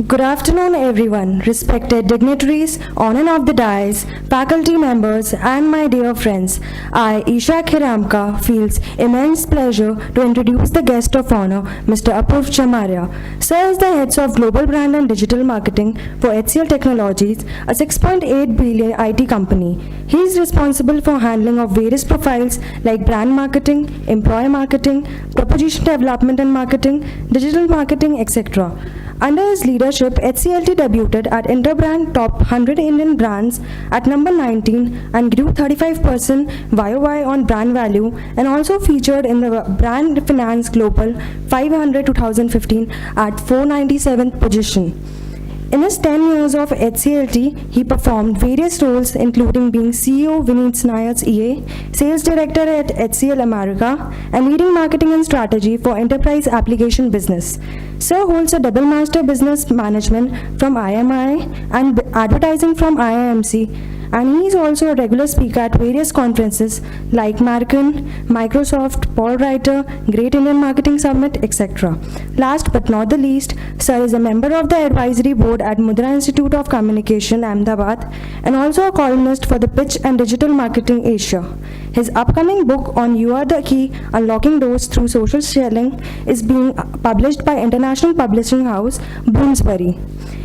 Good afternoon, everyone, respected dignitaries on and off the dais, faculty members, and my dear friends. I, Isha Khiramka, feels immense pleasure to introduce the guest of honor, Mr. Apurv Chamaria. Sir is the head of Global Brand and Digital Marketing for HCL Technologies, a 6.8 billion IT company. He is responsible for handling of various profiles like brand marketing, employee marketing, proposition development and marketing, digital marketing, etc. Under his leadership, HCLT debuted at Interbrand Top 100 Indian Brands at number 19 and grew 35% YOY on brand value, and also featured in the Brand Finance Global 500 2015 at 497th position. In his 10 years of HCLT, he performed various roles including being CEO Vineet Nayar's EA, Sales Director at HCL America, and leading marketing and strategy for enterprise application business. Sir holds a double master business management from IMI and advertising from IIMC, and he is also a regular speaker at various conferences like American, Microsoft, Paul Writer, Great Indian Marketing Summit, etc. Last but not the least, Sir is a member of the advisory board at Mudra Institute of Communication, Ahmedabad, and also a columnist for the Pitch and Digital Marketing Asia. His upcoming book on You Are the Key, Unlocking Doors Through Social Selling is being published by international publishing house Bloomsbury.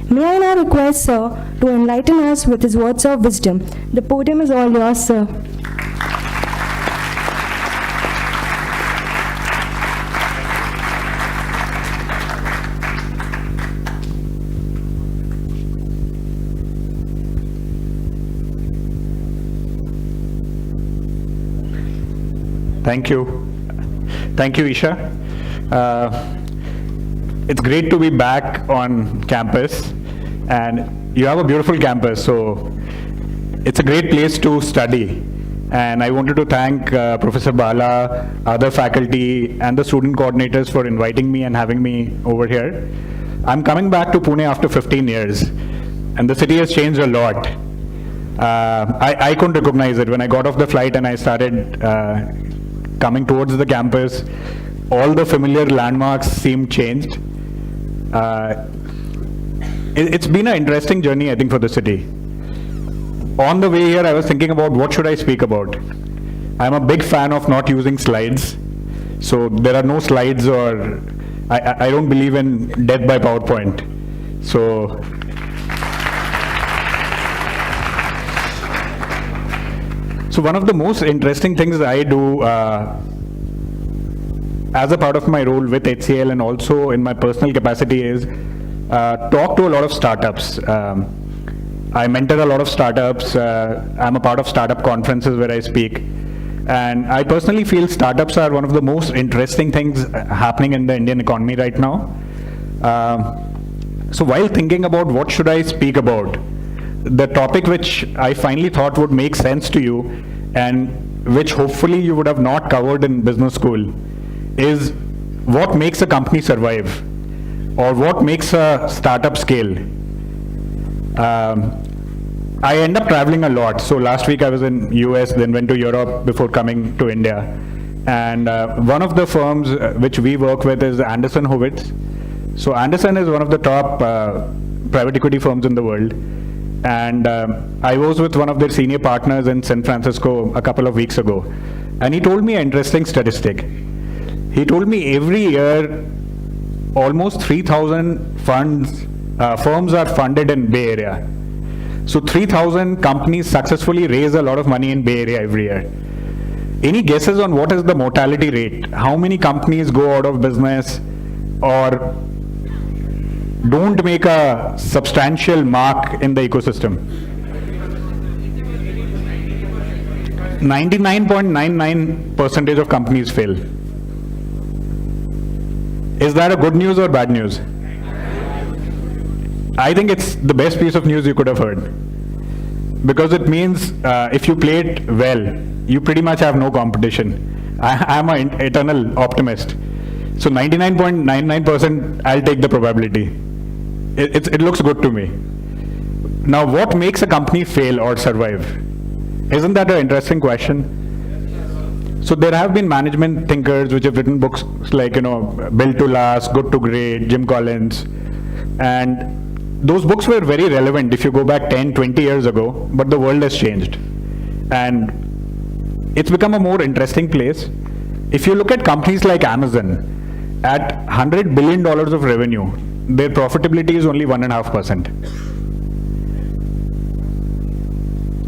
May I now request Sir to enlighten us with his words of wisdom. The podium is all yours, Sir. Thank you. Thank you, Isha. It's great to be back on campus, and you have a beautiful campus, so it's a great place to study. And I wanted to thank Professor Bala, other faculty, and the student coordinators for inviting me and having me over here. I'm coming back to Pune after 15 years, and the city has changed a lot. I couldn't recognize it when I got off the flight and I started coming towards the campus. All the familiar landmarks seemed changed. It's been an interesting journey, I think, for the city. On the way here, I was thinking about what should I speak about. I'm a big fan of not using slides. So there are no slides, or I don't believe in death by PowerPoint. So one of the most interesting things I do as a part of my role with HCL and also in my personal capacity is talk to a lot of startups. I mentor a lot of startups. I'm a part of startup conferences where I speak. And I personally feel startups are one of the most interesting things happening in the Indian economy right now. So while thinking about what should I speak about, the topic which I finally thought would make sense to you and which hopefully you would have not covered in business school is what makes a company survive or what makes a startup scale. I end up traveling a lot. So last week I was in US, then went to Europe before coming to India. And one of the firms which we work with is Anderson Hovitz. So Anderson is one of the top private equity firms in the world. And I was with one of their senior partners in San Francisco a couple of weeks ago. And he told me an interesting statistic. He told me every year almost 3,000 firms are funded in Bay Area. So 3,000 companies successfully raise a lot of money in Bay Area every year. Any guesses on what is the mortality rate? How many companies go out of business or don't make a substantial mark in the ecosystem? 99.99% of companies fail. Is that a good news or bad news? I think it's the best piece of news you could have heard. Because it means if you play it well, you pretty much have no competition. I'm an eternal optimist. So 99.99%, I'll take the probability. It looks good to me. Now, what makes a company fail or survive? Isn't that an interesting question? So there have been management thinkers which have written books like, Built to Last, Good to Great, Jim Collins. And those books were very relevant if you go back 10, 20 years ago, but the world has changed. And it's become a more interesting place. If you look at companies like Amazon, at $100 billion of revenue, their profitability is only 1.5%.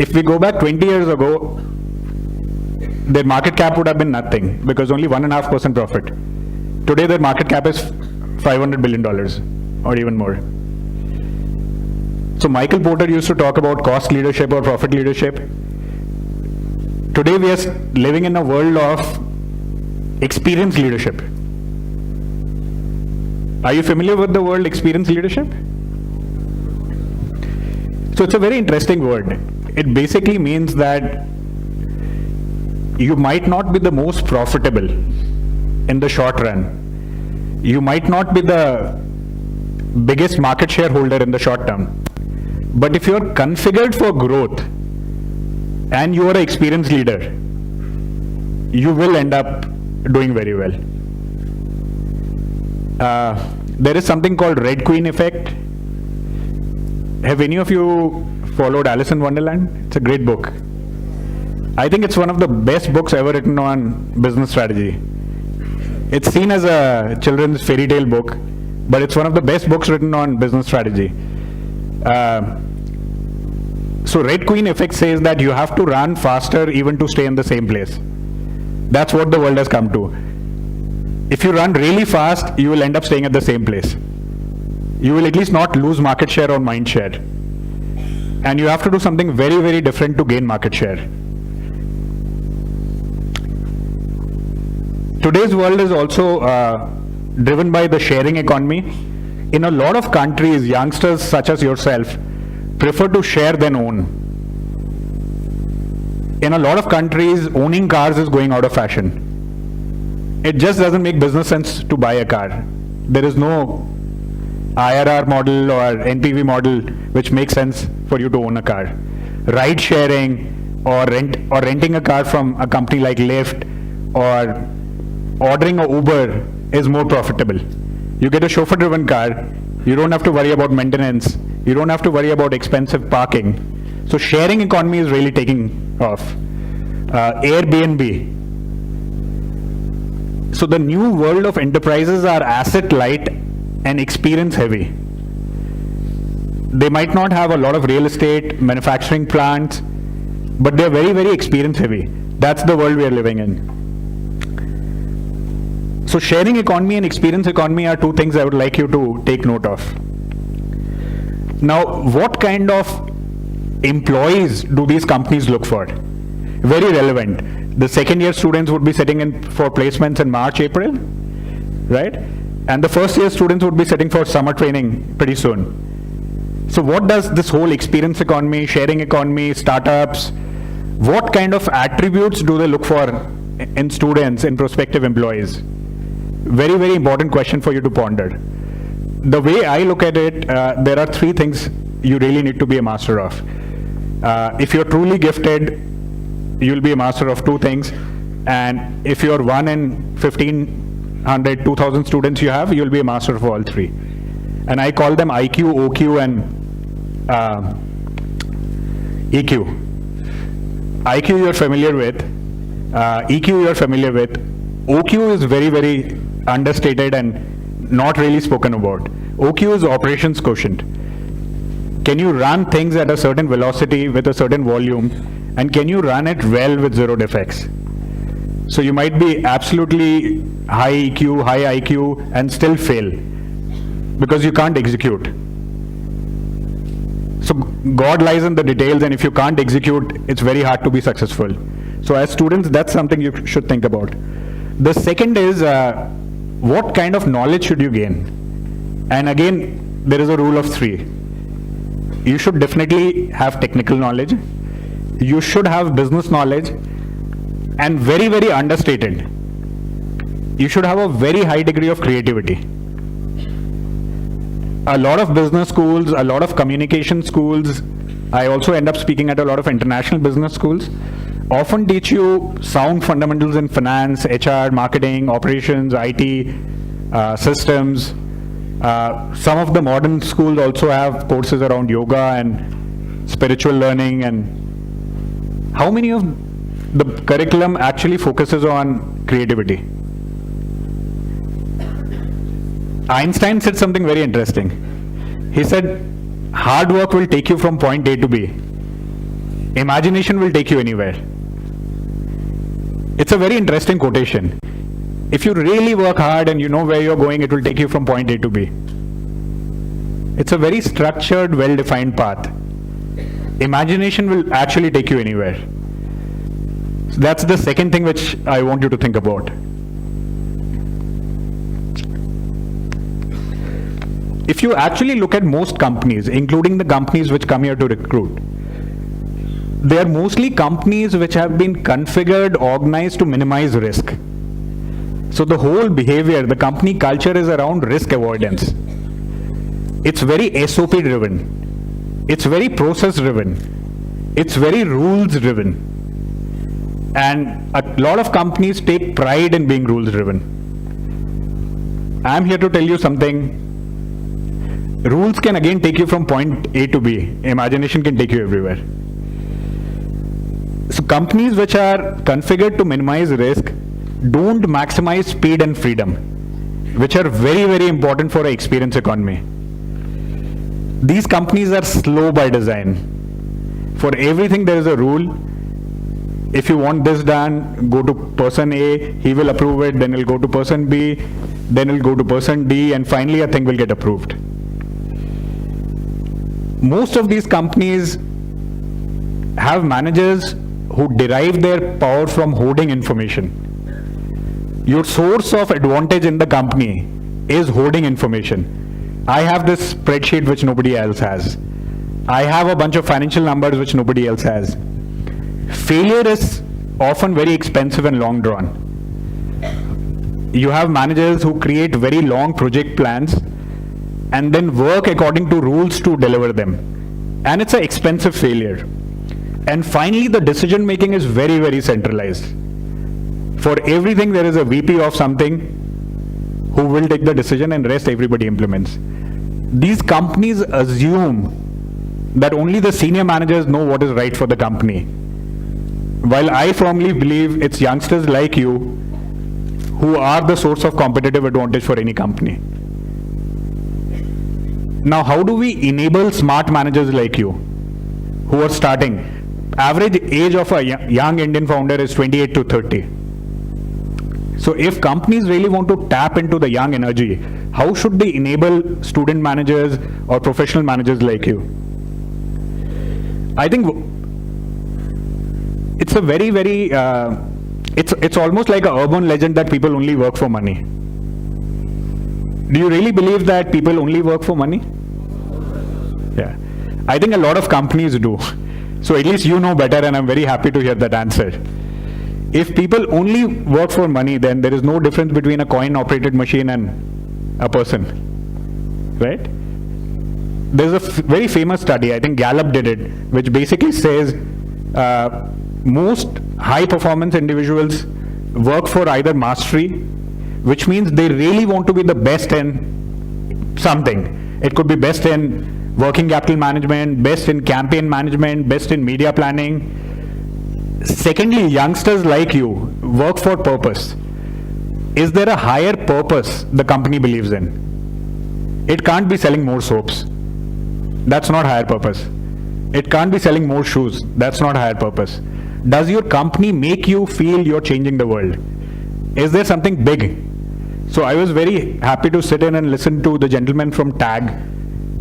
If we go back 20 years ago, their market cap would have been nothing because only 1.5% profit. Today their market cap is $500 billion or even more. So Michael Porter used to talk about cost leadership or profit leadership. Today we are living in a world of experience leadership. Are you familiar with the word experience leadership? So it's a very interesting word. It basically means that you might not be the most profitable in the short run. You might not be the biggest market shareholder in the short term. But if you're configured for growth and you are an experienced leader, you will end up doing very well. There is something called Red Queen effect. Have any of you followed Alice in Wonderland? It's a great book. I think it's one of the best books ever written on business strategy. It's seen as a children's fairy tale book, but it's one of the best books written on business strategy. So Red Queen effect says that you have to run faster even to stay in the same place. That's what the world has come to. If you run really fast, you will end up staying at the same place. You will at least not lose market share or mind share. And you have to do something very, very different to gain market share. Today's world is also driven by the sharing economy. In a lot of countries, youngsters such as yourself prefer to share than own. In a lot of countries, owning cars is going out of fashion. It just doesn't make business sense to buy a car. There is no IRR model or NPV model which makes sense for you to own a car. Ride sharing or renting a car from a company like Lyft or ordering a Uber is more profitable. You get a chauffeur-driven car, you don't have to worry about maintenance, you don't have to worry about expensive parking. So sharing economy is really taking off. Airbnb. So the new world of enterprises are asset light and experience heavy. They might not have a lot of real estate, manufacturing plants, but they're very, very experience heavy. That's the world we are living in. So sharing economy and experience economy are two things I would like you to take note of. Now, what kind of employees do these companies look for? Very relevant. The second year students would be sitting in for placements in March, April, right? And the first year students would be sitting for summer training pretty soon. So what does this whole experience economy, sharing economy, startups, what kind of attributes do they look for in students, in prospective employees? Very, very important question for you to ponder. The way I look at it, there are three things you really need to be a master of. If you're truly gifted, you'll be a master of two things. And if you're 1 in 1,500, 2,000 students you have, you'll be a master of all three. And I call them IQ, OQ, and EQ. IQ you're familiar with, EQ you're familiar with, OQ is very, very understated and not really spoken about. OQ is operations quotient. Can you run things at a certain velocity with a certain volume, and can you run it well with zero defects? So you might be absolutely high EQ, high IQ, and still fail because you can't execute. So God lies in the details, and if you can't execute, it's very hard to be successful. So as students, that's something you should think about. The second is, what kind of knowledge should you gain? And again, there is a rule of three. You should definitely have technical knowledge. You should have business knowledge, and very, very understated, you should have a very high degree of creativity. A lot of business schools, a lot of communication schools, I also end up speaking at a lot of international business schools, often teach you sound fundamentals in finance, HR, marketing, operations, IT, systems, Some of the modern schools also have courses around yoga and spiritual learning. And how many of the curriculum actually focuses on creativity? Einstein said something very interesting. He said, hard work will take you from point A to B. Imagination will take you anywhere. It's a very interesting quotation. If you really work hard and you know where you're going, it will take you from point A to B. It's a very structured, well-defined path. Imagination will actually take you anywhere. So that's the second thing which I want you to think about. If you actually look at most companies, including the companies which come here to recruit, they are mostly companies which have been configured, organized to minimize risk. So the whole behavior, the company culture is around risk avoidance. It's very SOP driven. It's very process driven. It's very rules driven. And a lot of companies take pride in being rules driven. I'm here to tell you something. Rules can again take you from point A to B. Imagination can take you everywhere. So companies which are configured to minimize risk don't maximize speed and freedom, which are very, very important for an experience economy. These companies are slow by design. For everything there is a rule. If you want this done, go to person A, he will approve it, then it'll go to person B, then it'll go to person D, and finally a thing will get approved. Most of these companies have managers who derive their power from hoarding information. Your source of advantage in the company is hoarding information. I have this spreadsheet which nobody else has. I have a bunch of financial numbers which nobody else has. Failure is often very expensive and long drawn. You have managers who create very long project plans and then work according to rules to deliver them. And it's an expensive failure. And finally, the decision making is very, very centralized. For everything, there is a VP of something who will take the decision and rest everybody implements. These companies assume that only the senior managers know what is right for the company. While I firmly believe it's youngsters like you who are the source of competitive advantage for any company. Now, how do we enable smart managers like you who are starting? Average age of a young Indian founder is 28 to 30. So if companies really want to tap into the young energy, how should they enable student managers or professional managers like you? I think it's a very, very, it's almost like an urban legend that people only work for money. Do you really believe that people only work for money? Yeah. I think a lot of companies do. So at least you know better, and I'm very happy to hear that answer. If people only work for money, then there is no difference between a coin-operated machine and a person, right? There's a very famous study, I think Gallup did it, which basically says most high-performance individuals work for either mastery, which means they really want to be the best in something. It could be best in working capital management, best in campaign management, best in media planning. Secondly, youngsters like you work for purpose. Is there a higher purpose the company believes in? It can't be selling more soaps. That's not higher purpose. It can't be selling more shoes. That's not higher purpose. Does your company make you feel you're changing the world? Is there something big? So I was very happy to sit in and listen to the gentleman from TAG.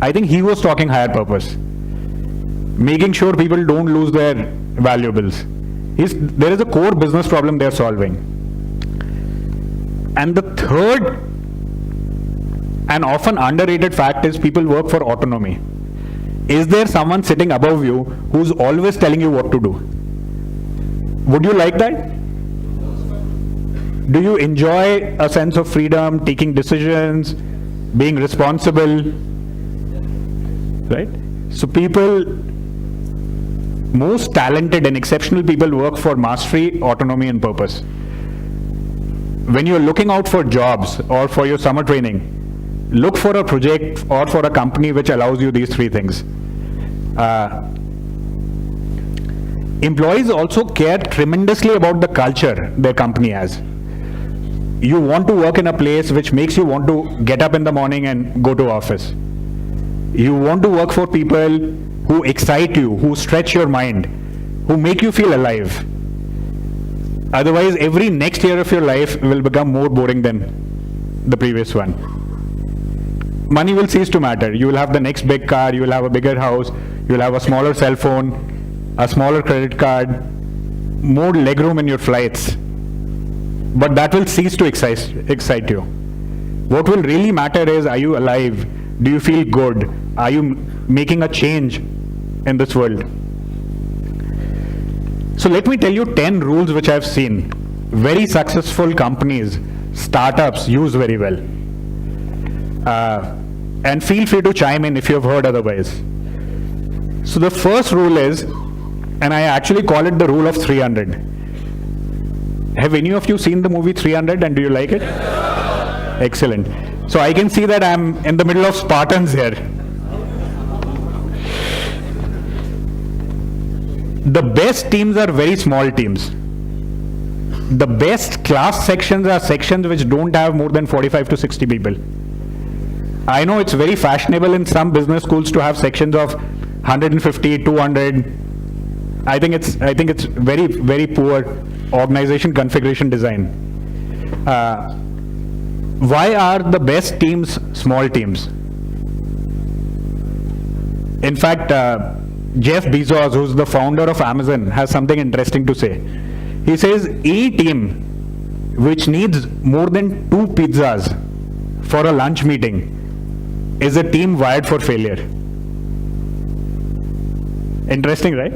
I think he was talking higher purpose. Making sure people don't lose their valuables. There is a core business problem they're solving. And the third and often underrated fact is people work for autonomy. Is there someone sitting above you who's always telling you what to do? Would you like that? Do you enjoy a sense of freedom, taking decisions, being responsible? Right? So people, most talented and exceptional people work for mastery, autonomy, and purpose. When you're looking out for jobs or for your summer training, look for a project or for a company which allows you these three things. Employees also care tremendously about the culture their company has. You want to work in a place which makes you want to get up in the morning and go to office. You want to work for people who excite you, who stretch your mind, who make you feel alive. Otherwise, every next year of your life will become more boring than the previous one. Money will cease to matter. You will have the next big car, you will have a bigger house, you will have a smaller cell phone, a smaller credit card, more legroom in your flights. But that will cease to excite you. What will really matter is, are you alive? Do you feel good? Are you making a change in this world? So let me tell you 10 rules which I've seen very successful companies, startups use very well. And feel free to chime in if you have heard otherwise. So the first rule is, and I actually call it the rule of 300. Have any of you seen the movie 300 and do you like it? Excellent. So I can see that I'm in the middle of Spartans here. The best teams are very small teams. The best class sections are sections which don't have more than 45 to 60 people. I know it's very fashionable in some business schools to have sections of 150, 200. I think it's very, very poor organization configuration design. Why are the best teams small teams? In fact, Jeff Bezos, who's the founder of Amazon, has something interesting to say. He says, any team which needs more than 2 pizzas for a lunch meeting is a team wired for failure. Interesting, right?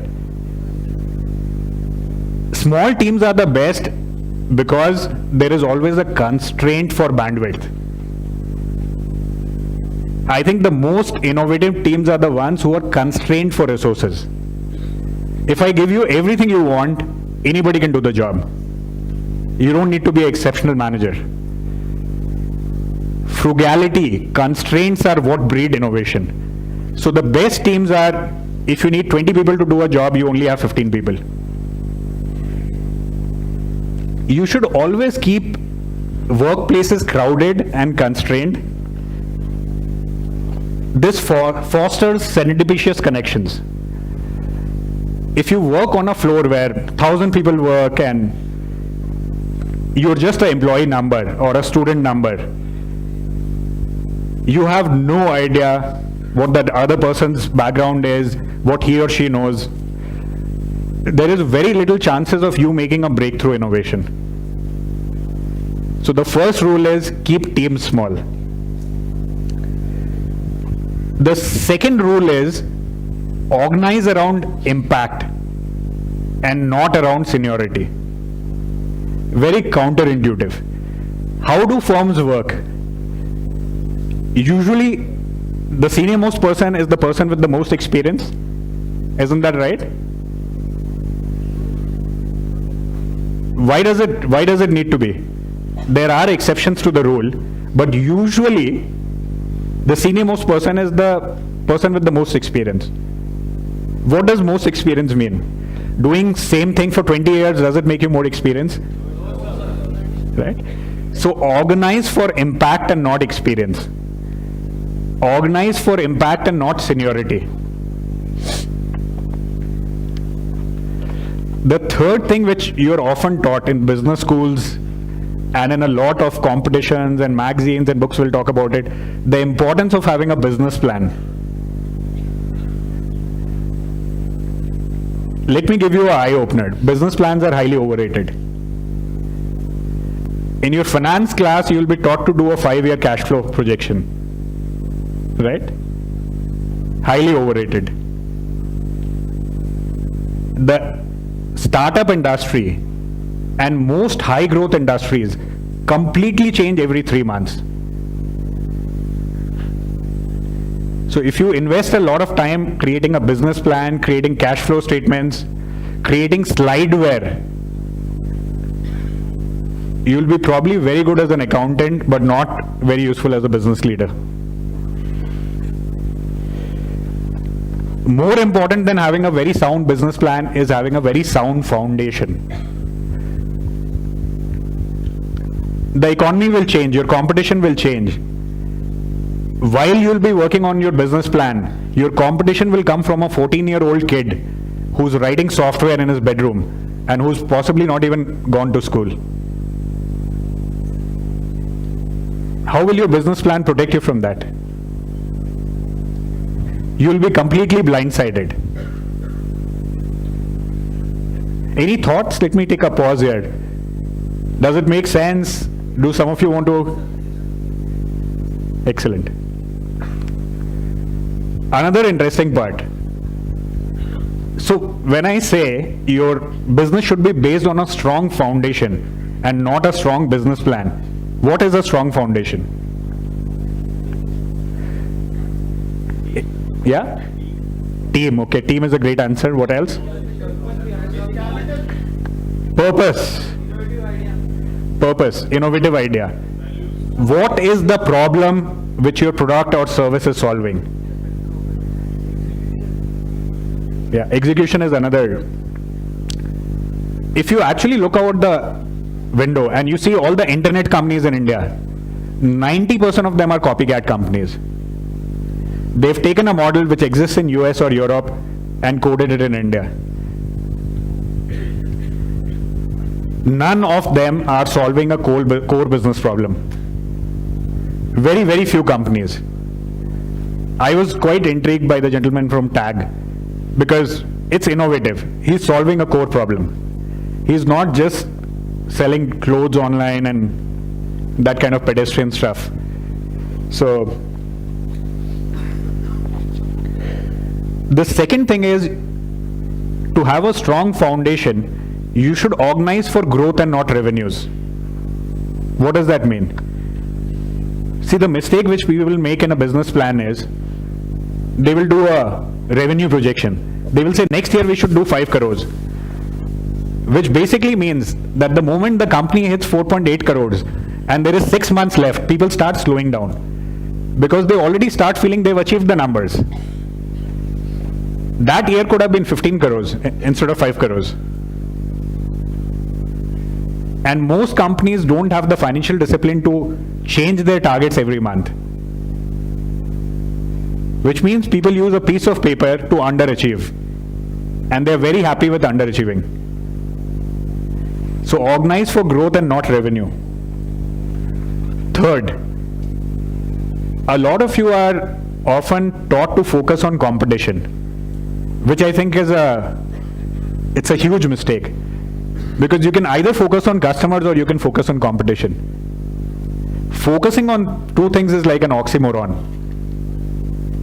Small teams are the best because there is always a constraint for bandwidth. I think the most innovative teams are the ones who are constrained for resources. If I give you everything you want, anybody can do the job. You don't need to be an exceptional manager. Frugality, constraints are what breed innovation. So the best teams are, if you need 20 people to do a job, you only have 15 people. You should always keep workplaces crowded and constrained. This fosters serendipitous connections. If you work on a floor where 1,000 people work and you're just an employee number or a student number, you have no idea what that other person's background is, what he or she knows. There is very little chances of you making a breakthrough innovation. So the first rule is keep teams small. The second rule is organize around impact and not around seniority. Very counterintuitive. How do firms work? Usually the senior most person is the person with the most experience. Isn't that right? Why does it need to be? There are exceptions to the rule, but usually the senior most person is the person with the most experience. What does most experience mean? Doing same thing for 20 years, does it make you more experienced? Right? So organize for impact and not experience. Organize for impact and not seniority. The third thing which you're often taught in business schools and in a lot of competitions and magazines and books will talk about it, the importance of having a business plan. Let me give you an eye-opener. Business plans are highly overrated. In your finance class, you will be taught to do a 5-year cash flow projection. Right? Highly overrated. The startup industry and most high growth industries completely change every 3 months. So if you invest a lot of time creating a business plan, creating cash flow statements, creating slideware, you'll be probably very good as an accountant, but not very useful as a business leader. More important than having a very sound business plan is having a very sound foundation. The economy will change, your competition will change. While you'll be working on your business plan, your competition will come from a 14-year-old kid who's writing software in his bedroom and who's possibly not even gone to school. How will your business plan protect you from that? You'll be completely blindsided. Any thoughts? Let me take a pause here. Does it make sense? Do some of you want to? Excellent. Another interesting part. So when I say your business should be based on a strong foundation and not a strong business plan, what is a strong foundation? Yeah? Team. Okay, team is a great answer. What else? Purpose. Purpose. Innovative idea. What is the problem which your product or service is solving? Yeah, execution is another. If you actually look out the window and you see all the internet companies in India, 90% of them are copycat companies. They've taken a model which exists in US or Europe and coded it in India. None of them are solving a core business problem. Very, very few companies. I was quite intrigued by the gentleman from TAG because it's innovative. He's solving a core problem. He's not just selling clothes online and that kind of pedestrian stuff. So the second thing is, to have a strong foundation, you should organize for growth and not revenues. What does that mean? See, the mistake which people will make in a business plan is, they will do a revenue projection. They will say next year we should do 5 crores. Which basically means that the moment the company hits 4.8 crores and there is 6 months left, people start slowing down. Because they already start feeling they've achieved the numbers. That year could have been 15 crores instead of 5 crores. And most companies don't have the financial discipline to change their targets every month. Which means people use a piece of paper to underachieve. And they're very happy with underachieving. So organize for growth and not revenue. Third, a lot of you are often taught to focus on competition, which I think is it's a huge mistake. Because you can either focus on customers or you can focus on competition. Focusing on two things is like an oxymoron.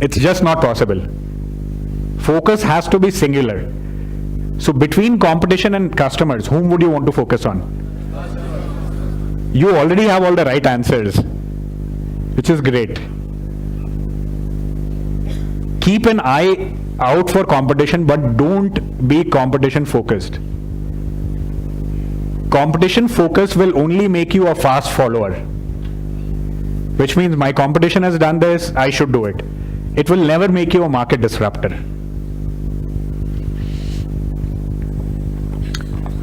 It's just not possible. Focus has to be singular. So between competition and customers, whom would you want to focus on? You already have all the right answers, which is great. Keep an eye out for competition, but don't be competition focused. Competition focus will only make you a fast follower. Which means my competition has done this, I should do it. It will never make you a market disruptor.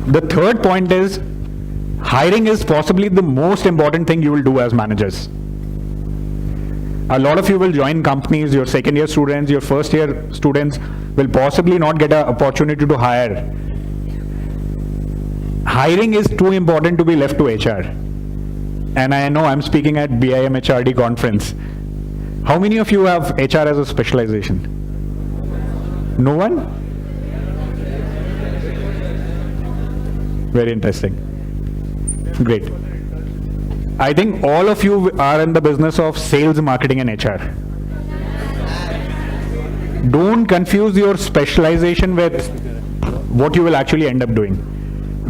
The third point is, hiring is possibly the most important thing you will do as managers. A lot of you will join companies, your second year students, your first year students will possibly not get an opportunity to hire. Hiring is too important to be left to HR. And I know I'm speaking at BIMHRD conference. How many of you have HR as a specialization? No one? Very interesting. Great. I think all of you are in the business of sales, marketing and HR. Don't confuse your specialization with what you will actually end up doing.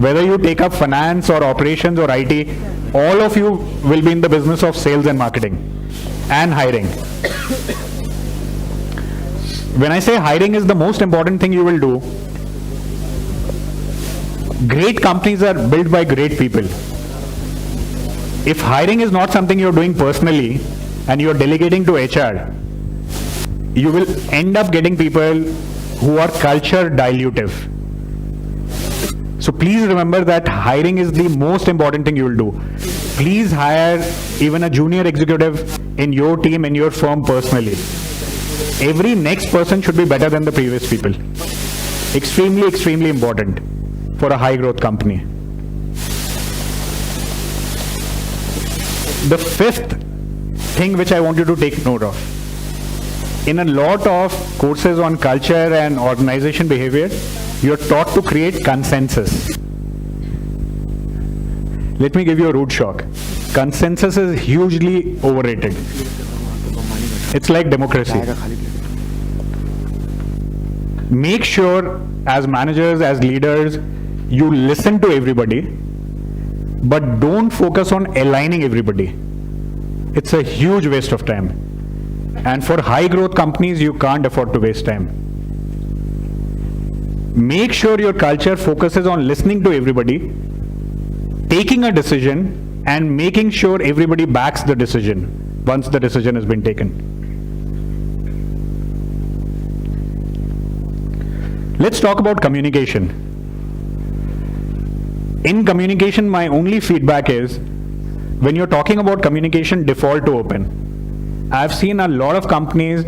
Whether you take up finance or operations or IT, all of you will be in the business of sales and marketing and hiring. When I say hiring is the most important thing you will do, great companies are built by great people. If hiring is not something you're doing personally and you're delegating to HR, you will end up getting people who are culture dilutive. So please remember that hiring is the most important thing you will do. Please hire even a junior executive in your team, in your firm personally. Every next person should be better than the previous people. Extremely, extremely important for a high growth company. The fifth thing which I want you to take note of. In a lot of courses on culture and organization behavior, you're taught to create consensus. Let me give you a rude shock. Consensus is hugely overrated. It's like democracy. Make sure as managers, as leaders, you listen to everybody, but don't focus on aligning everybody. It's a huge waste of time. And for high growth companies, you can't afford to waste time. Make sure your culture focuses on listening to everybody, taking a decision, and making sure everybody backs the decision once the decision has been taken. Let's talk about communication. In communication, my only feedback is, when you're talking about communication, default to open. I've seen a lot of companies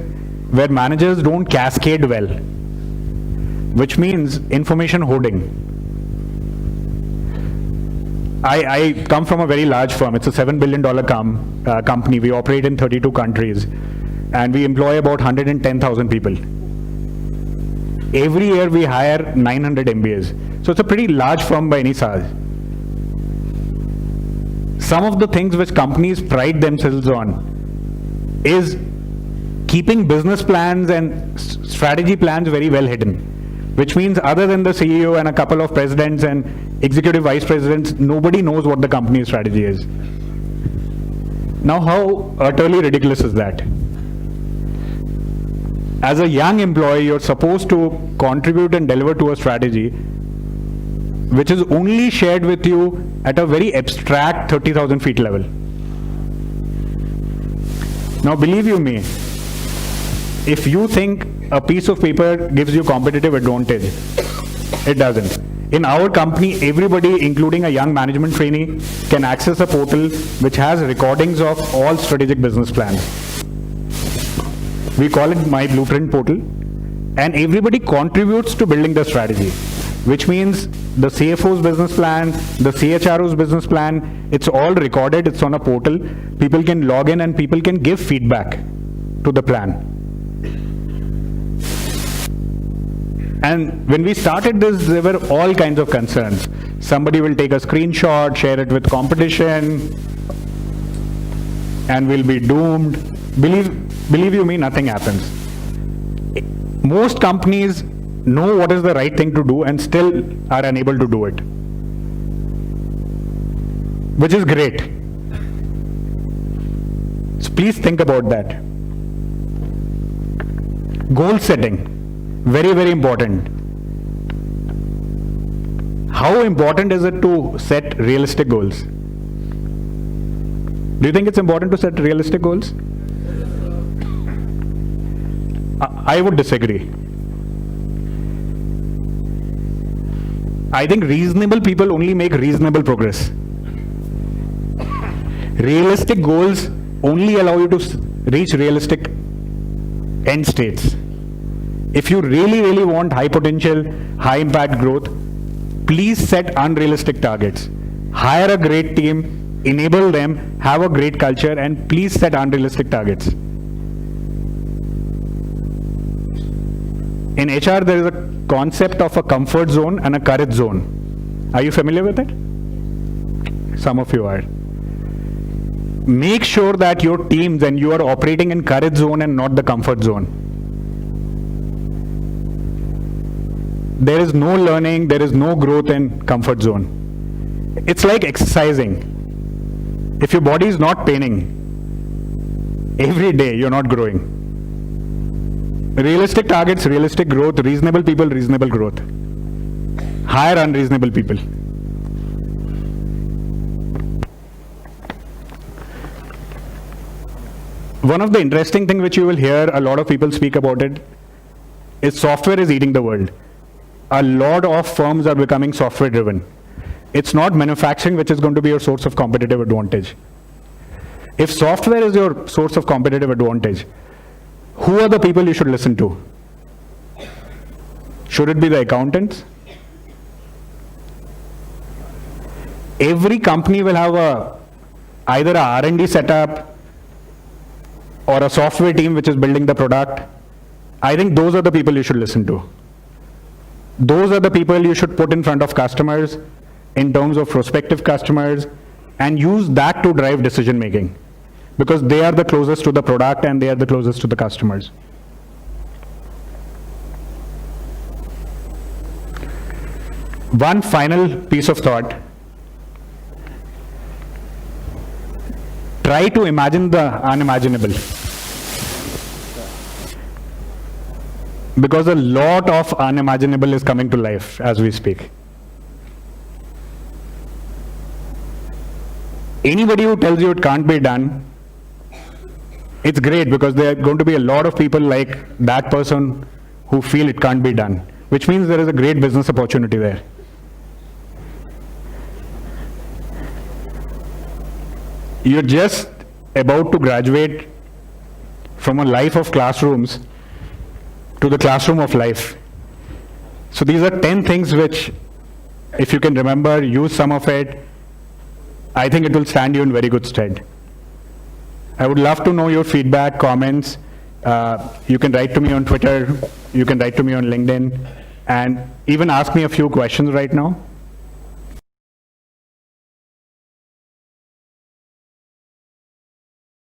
where managers don't cascade well, which means information hoarding. I come from a very large firm. It's a $7 billion company. We operate in 32 countries, and we employ about 110,000 people. Every year we hire 900 MBAs. So it's a pretty large firm by any size. Some of the things which companies pride themselves on is keeping business plans and strategy plans very well hidden, which means other than the CEO and a couple of presidents and executive vice presidents, nobody knows what the company's strategy is. Now, how utterly ridiculous is that? As a young employee, you're supposed to contribute and deliver to a strategy which is only shared with you at a very abstract 30,000 feet level. Now, believe you me, if you think a piece of paper gives you competitive advantage, it doesn't. In our company, everybody, including a young management trainee, can access a portal which has recordings of all strategic business plans. We call it My Blueprint portal, and everybody contributes to building the strategy, which means the CFO's business plan, the CHRO's business plan, it's all recorded, it's on a portal. People can log in and people can give feedback to the plan. And when we started this, there were all kinds of concerns. Somebody will take a screenshot, share it with competition, and we'll be doomed. Believe you me, nothing happens. Most companies know what is the right thing to do and still are unable to do it, which is great. So please think about that. Goal setting, very, very important. How important is it to set realistic goals? Do you think it's important to set realistic goals? I would disagree. I think reasonable people only make reasonable progress. Realistic goals only allow you to reach realistic end states. If you really, really want high potential, high impact growth, please set unrealistic targets. Hire a great team, enable them, have a great culture, and please set unrealistic targets. In HR, there is a concept of a comfort zone and a courage zone. Are you familiar with it? Some of you are. Make sure that your teams and you are operating in courage zone and not the comfort zone. There is no learning, there is no growth in comfort zone. It's like exercising. If your body is not paining, every day you're not growing. Realistic targets, realistic growth, reasonable people, reasonable growth. Hire unreasonable people. one of the interesting things which you will hear a lot of people speak about it is software is eating the world. A lot of firms are becoming software driven. It's not manufacturing which is going to be your source of competitive advantage. If software is your source of competitive advantage, who are the people you should listen to? Should it be the accountants? Every company will have either a R&D setup or a software team which is building the product. I think those are the people you should listen to. Those are the people you should put in front of customers in terms of prospective customers and use that to drive decision making, because they are the closest to the product and they are the closest to the customers. One final piece of thought. Try to imagine the unimaginable. Because a lot of unimaginable is coming to life as we speak. Anybody who tells you it can't be done, it's great, because there are going to be a lot of people like that person who feel it can't be done, which means there is a great business opportunity there. You're just about to graduate from a life of classrooms to the classroom of life. So these are 10 things which, if you can remember, use some of it, I think it will stand you in very good stead. I would love to know your feedback, comments. You can write to me on Twitter, you can write to me on LinkedIn, and even ask me a few questions right now.